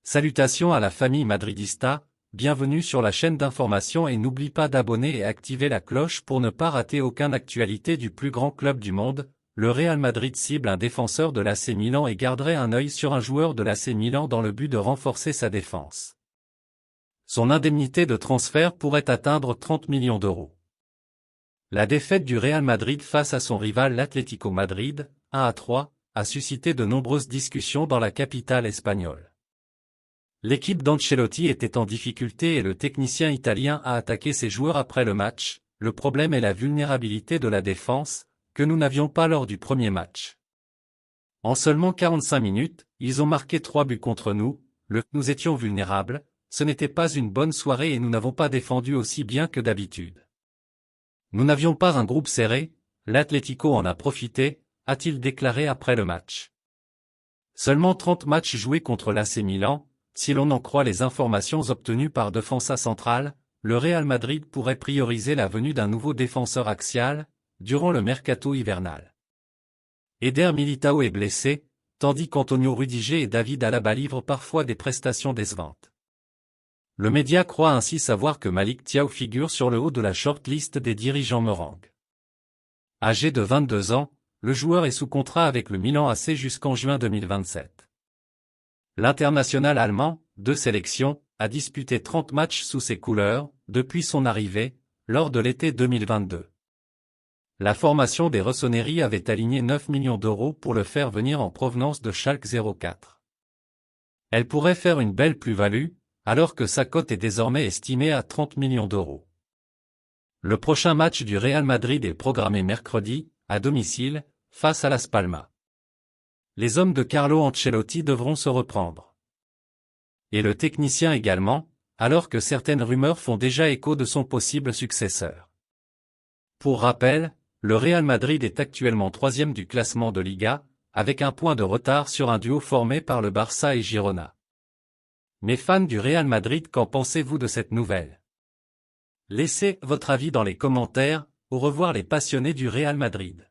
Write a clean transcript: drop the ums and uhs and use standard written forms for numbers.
Salutations à la famille madridista, bienvenue sur la chaîne d'information et n'oublie pas d'abonner et activer la cloche pour ne pas rater aucune actualité du plus grand club du monde. Le Real Madrid cible un défenseur de l'AC Milan et garderait un œil sur un joueur de l'AC Milan dans le but de renforcer sa défense. Son indemnité de transfert pourrait atteindre 30 millions d'euros. La défaite du Real Madrid face à son rival l'Atlético Madrid, 1-3, a suscité de nombreuses discussions dans la capitale espagnole. L'équipe d'Ancelotti était en difficulté et le technicien italien a attaqué ses joueurs après le match. Le problème est la vulnérabilité de la défense, que nous n'avions pas lors du premier match. En seulement 45 minutes, ils ont marqué 3 buts contre nous. Nous étions vulnérables, ce n'était pas une bonne soirée et nous n'avons pas défendu aussi bien que d'habitude. Nous n'avions pas un groupe serré, l'Atlético en a profité, a-t-il déclaré après le match. Seulement 30 matchs joués contre l'AC Milan. Si l'on en croit les informations obtenues par Defensa Central, le Real Madrid pourrait prioriser la venue d'un nouveau défenseur axial, durant le mercato hivernal. Eder Militao est blessé, tandis qu'Antonio Rudiger et David Alaba livrent parfois des prestations décevantes. Le média croit ainsi savoir que Malick Thiaw figure sur le haut de la shortlist des dirigeants merengues. Âgé de 22 ans, le joueur est sous contrat avec le Milan AC jusqu'en juin 2027. L'international allemand, 2 sélections, a disputé 30 matchs sous ses couleurs, depuis son arrivée, lors de l'été 2022. La formation des Rossoneri avait aligné 9 millions d'euros pour le faire venir en provenance de Schalke 04. Elle pourrait faire une belle plus-value, alors que sa cote est désormais estimée à 30 millions d'euros. Le prochain match du Real Madrid est programmé mercredi, à domicile, face à Las Palmas. Les hommes de Carlo Ancelotti devront se reprendre. Et le technicien également, alors que certaines rumeurs font déjà écho de son possible successeur. Pour rappel, le Real Madrid est actuellement 3e du classement de Liga, avec un point de retard sur un duo formé par le Barça et Girona. Mes fans du Real Madrid, qu'en pensez-vous de cette nouvelle? Laissez votre avis dans les commentaires. Au revoir les passionnés du Real Madrid.